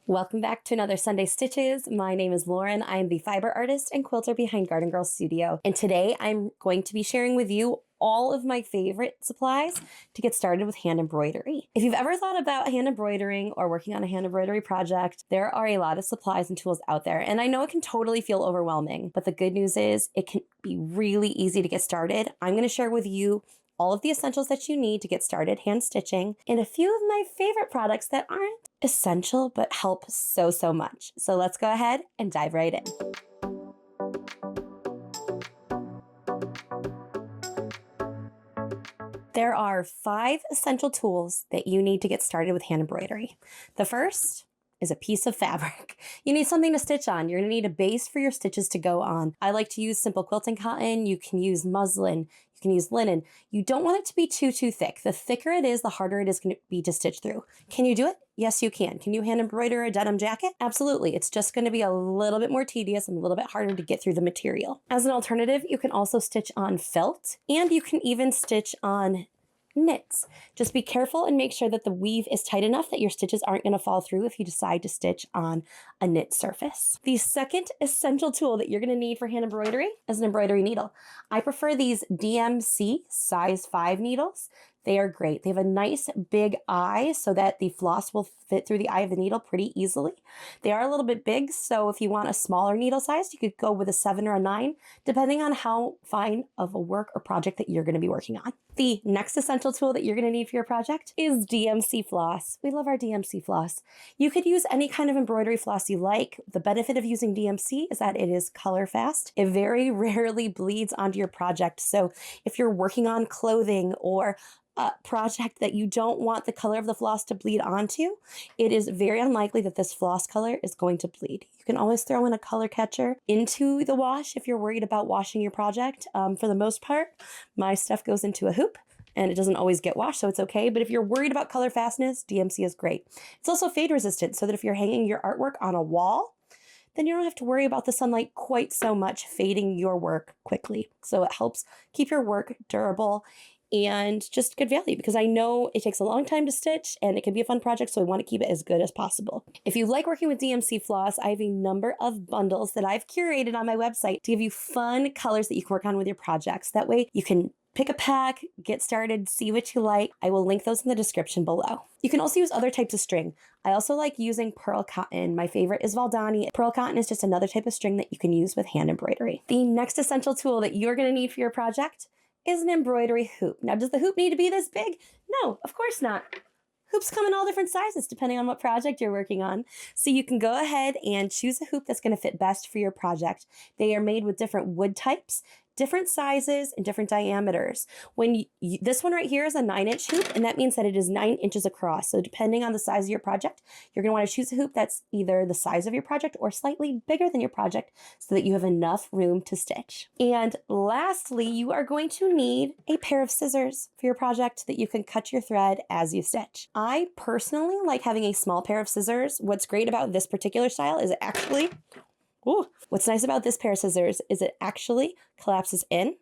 Welcome back to another Sunday Stitches. My name is Lauren. I am the fiber artist and quilter behind Garden Girl Studio. And today I'm going to be sharing with you all of my favorite supplies to get started with hand embroidery. If you've ever thought about hand embroidering or working on a hand embroidery project, there are a lot of supplies and tools out there. And I know it can totally feel overwhelming, but the good news is it can be really easy to get started. I'm going to share with you all of the essentials that you need to get started hand stitching, and a few of my favorite products that aren't essential but help so much. So let's go ahead and dive right in. There are 5 essential tools that you need to get started with hand embroidery. The first is a piece of fabric. You need something to stitch on. You're gonna need a base for your stitches to go on. I like to use simple quilting cotton. You can use muslin. You can use linen. You don't want it to be too thick. The thicker it is, the harder it is gonna be to stitch through. Can you do it? Yes, you can. Can you hand embroider a denim jacket? Absolutely. It's just gonna be a little bit more tedious and a little bit harder to get through the material. As an alternative, you can also stitch on felt, and you can even stitch on knits. Just be careful and make sure that the weave is tight enough that your stitches aren't going to fall through if you decide to stitch on a knit surface. The second essential tool that you're going to need for hand embroidery is an embroidery needle. I prefer these DMC size 5 needles. They are great. They have a nice big eye so that the floss will fit through the eye of the needle pretty easily. They are a little bit big, so if you want a smaller needle size, you could go with a 7 or a 9, depending on how fine of a work or project that you're going to be working on. The next essential tool that you're going to need for your project is DMC floss. We love our DMC floss. You could use any kind of embroidery floss you like. The benefit of using DMC is that it is color fast. It very rarely bleeds onto your project. So if you're working on clothing or a project that you don't want the color of the floss to bleed onto, it is very unlikely that this floss color is going to bleed. You can always throw in a color catcher into the wash if you're worried about washing your project. For the most part, my stuff goes into a hoop and it doesn't always get washed, so it's okay. But if you're worried about color fastness, DMC is great. It's also fade resistant, so that if you're hanging your artwork on a wall, then you don't have to worry about the sunlight quite so much fading your work quickly. So it helps keep your work durable and just good value, because I know it takes a long time to stitch and it can be a fun project, so I want to keep it as good as possible. If you like working with DMC floss, I have a number of bundles that I've curated on my website to give you fun colors that you can work on with your projects. That way you can pick a pack, get started, see what you like. I will link those in the description below. You can also use other types of string. I also like using pearl cotton. My favorite is Valdani. Pearl cotton is just another type of string that you can use with hand embroidery. The next essential tool that you're going to need for your project is an embroidery hoop. Now, does the hoop need to be this big? No, of course not. Hoops come in all different sizes depending on what project you're working on. So you can go ahead and choose a hoop that's going to fit best for your project. They are made with different wood types, different sizes, and different diameters. This one right here is a 9-inch hoop, and that means that it is 9 inches across. So depending on the size of your project, you're gonna wanna choose a hoop that's either the size of your project or slightly bigger than your project so that you have enough room to stitch. And lastly, you are going to need a pair of scissors for your project that you can cut your thread as you stitch. I personally like having a small pair of scissors. What's great about this particular style is what's nice about this pair of scissors is it actually collapses in.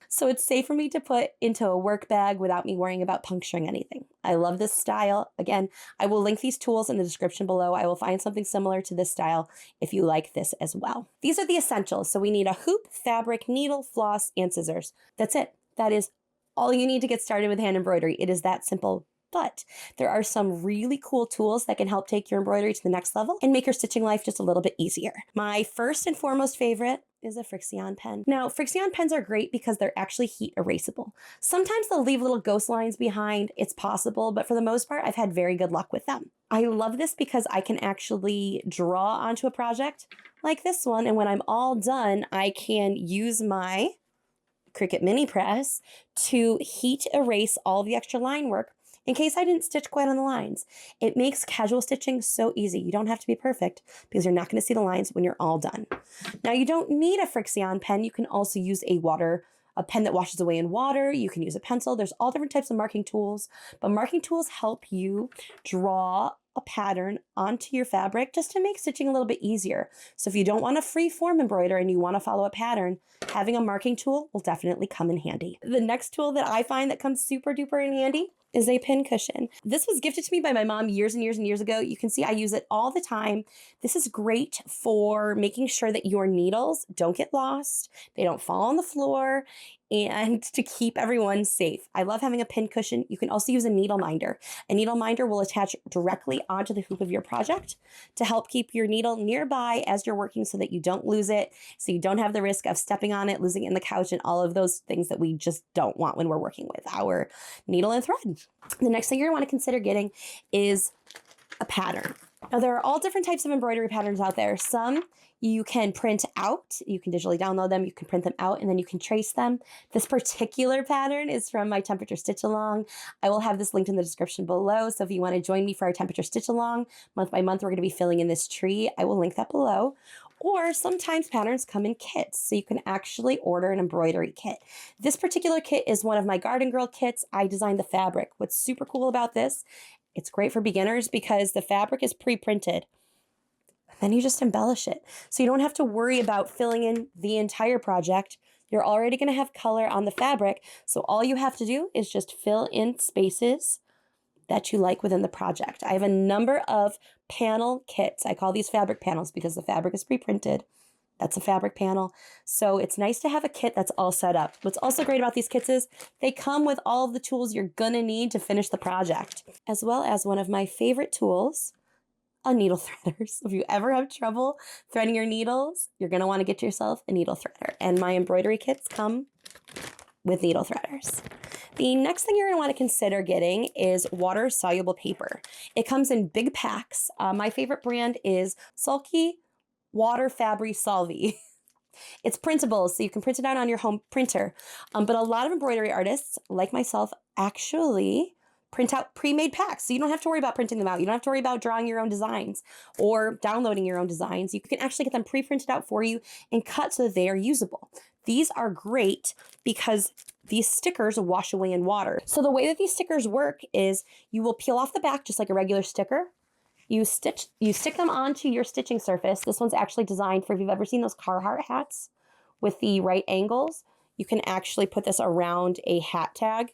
So it's safe for me to put into a work bag without me worrying about puncturing anything. I love this style. Again, I will link these tools in the description below. I will find something similar to this style if you like this as well. These are the essentials. So we need a hoop, fabric, needle, floss, and scissors. That's it. That is all you need to get started with hand embroidery. It is that simple. But there are some really cool tools that can help take your embroidery to the next level and make your stitching life just a little bit easier. My first and foremost favorite is a Frixion pen. Now, Frixion pens are great because they're actually heat erasable. Sometimes they'll leave little ghost lines behind. It's possible, but for the most part, I've had very good luck with them. I love this because I can actually draw onto a project like this one, and when I'm all done, I can use my Cricut mini press to heat erase all the extra line work in case I didn't stitch quite on the lines. It makes casual stitching so easy. You don't have to be perfect because you're not going to see the lines when you're all done. Now, you don't need a Frixion pen. You can also use a pen that washes away in water. You can use a pencil. There's all different types of marking tools, but marking tools help you draw a pattern onto your fabric just to make stitching a little bit easier. So if you don't want to free form embroider and you want to follow a pattern, having a marking tool will definitely come in handy. The next tool that I find that comes super duper in handy is a pin cushion. This was gifted to me by my mom years and years and years ago. You can see I use it all the time. This is great for making sure that your needles don't get lost, they don't fall on the floor, and to keep everyone safe. I love having a pin cushion. You can also use a needle minder. A needle minder will attach directly onto the hoop of your project to help keep your needle nearby as you're working so that you don't lose it, so you don't have the risk of stepping on it, losing it in the couch, and all of those things that we just don't want when we're working with our needle and thread. The next thing you're going to want to consider getting is a pattern. Now, there are all different types of embroidery patterns out there. Some you can print out, you can digitally download them, you can print them out, and then you can trace them. This particular pattern is from my temperature stitch along. I will have this linked in the description below, so if you want to join me for our temperature stitch along, month by month, we're going to be filling in this tree. I will link that below. Or sometimes patterns come in kits, so you can actually order an embroidery kit. This particular kit is one of my Garden Girl kits. I designed the fabric. What's super cool about this, it's great for beginners because the fabric is pre-printed. Then you just embellish it. So you don't have to worry about filling in the entire project. You're already going to have color on the fabric. So all you have to do is just fill in spaces that you like within the project. I have a number of panel kits. I call these fabric panels because the fabric is pre-printed. That's a fabric panel. So it's nice to have a kit that's all set up. What's also great about these kits is they come with all of the tools you're gonna need to finish the project, as well as one of my favorite tools, a needle threader. So if you ever have trouble threading your needles, you're gonna wanna get yourself a needle threader. And my embroidery kits come with needle threaders. The next thing you're going to want to consider getting is water-soluble paper. It comes in big packs. My favorite brand is Sulky Water Fabry Solvi. It's printable, so you can print it out on your home printer. But a lot of embroidery artists, like myself, actually print out pre-made packs. So you don't have to worry about printing them out. You don't have to worry about drawing your own designs or downloading your own designs. You can actually get them pre-printed out for you and cut so that they are usable. These are great because these stickers wash away in water. So the way that these stickers work is you will peel off the back just like a regular sticker. You stick them onto your stitching surface. This one's actually designed for, if you've ever seen those Carhartt hats with the right angles, you can actually put this around a hat tag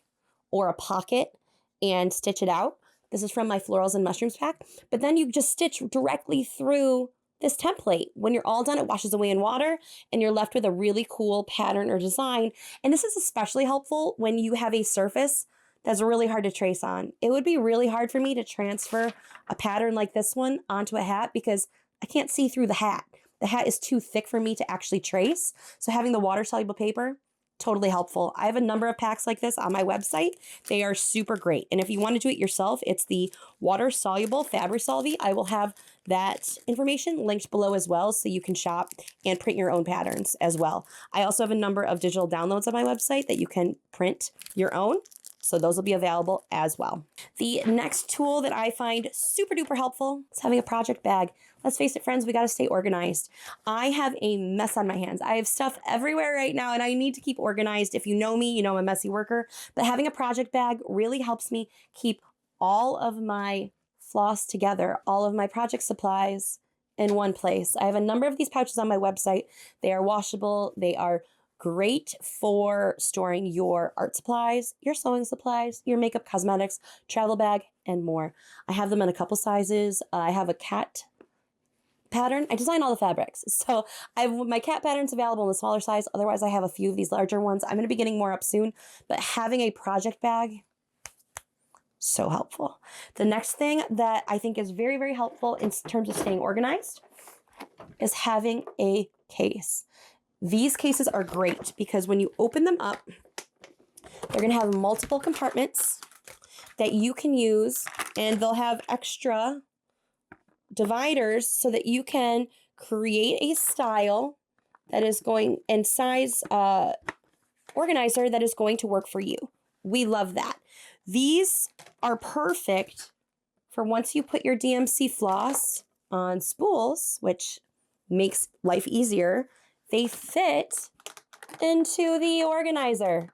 or a pocket and stitch it out. This is from my Florals and Mushrooms pack. But then you just stitch directly through this template. When you're all done, it washes away in water and you're left with a really cool pattern or design. And this is especially helpful when you have a surface that's really hard to trace on. It would be really hard for me to transfer a pattern like this one onto a hat because I can't see through the hat. The hat is too thick for me to actually trace. So having the water-soluble paper, totally helpful. I have a number of packs like this on my website. They are super great. And if you want to do it yourself, it's the water-soluble Fabri-Solvi. I will have that information linked below as well so you can shop and print your own patterns as well. I also have a number of digital downloads on my website that you can print your own. So those will be available as well. The next tool that I find super duper helpful is having a project bag. Let's face it, friends, we got to stay organized. I have a mess on my hands. I have stuff everywhere right now and I need to keep organized. If you know me, you know I'm a messy worker, but having a project bag really helps me keep all of my floss together, all of my project supplies in one place. I have a number of these pouches on my website. They are washable. They are great for storing your art supplies, your sewing supplies, your makeup, cosmetics, travel bag, and more. I have them in a couple sizes. I have a cat pattern. I design all the fabrics. So I have my cat patterns available in the smaller size. Otherwise, I have a few of these larger ones. I'm going to be getting more up soon, but having a project bag, so helpful. The next thing that I think is very, very helpful in terms of staying organized is having a case. These cases are great because when you open them up, they're going to have multiple compartments that you can use, and they'll have extra dividers so that you can create a style that is going and size organizer that is going to work for you. We love that. These are perfect for once you put your DMC floss on spools, which makes life easier. They fit into the organizer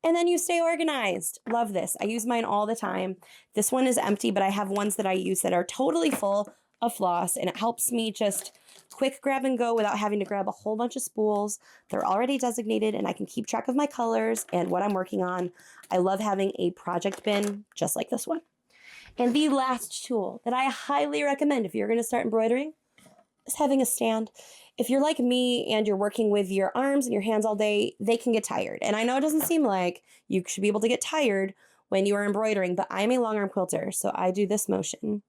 and then you stay organized. Love this. I use mine all the time. This one is empty, but I have ones that I use that are totally full of floss, and it helps me just quick grab and go without having to grab a whole bunch of spools. They're already designated and I can keep track of my colors and what I'm working on. I love having a project bin just like this one. And the last tool that I highly recommend if you're going to start embroidering is having a stand. If you're like me and you're working with your arms and your hands all day, they can get tired. And I know it doesn't seem like you should be able to get tired when you are embroidering, but I'm a long arm quilter, so I do this motion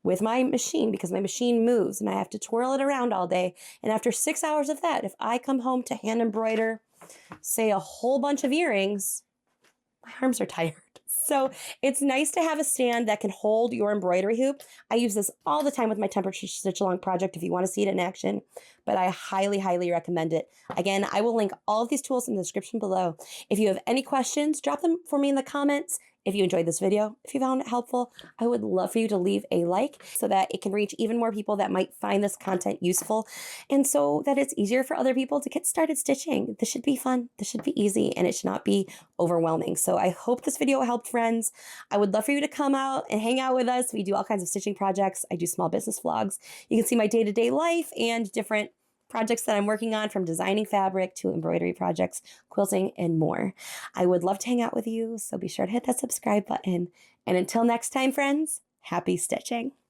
with my machine because my machine moves and I have to twirl it around all day. And after 6 hours of that, if I come home to hand embroider, say a whole bunch of earrings, my arms are tired. So it's nice to have a stand that can hold your embroidery hoop. I use this all the time with my temperature stitch along project if you want to see it in action, but I highly, highly recommend it. Again, I will link all of these tools in the description below. If you have any questions, drop them for me in the comments. If you enjoyed this video, if you found it helpful, I would love for you to leave a like so that it can reach even more people that might find this content useful and so that it's easier for other people to get started stitching. This should be fun, this should be easy, and it should not be overwhelming. So I hope this video helped, friends. I would love for you to come out and hang out with us. We do all kinds of stitching projects. I do small business vlogs. You can see my day-to-day life and different projects that I'm working on, from designing fabric to embroidery projects, quilting, and more. I would love to hang out with you, so be sure to hit that subscribe button. And until next time, friends, happy stitching.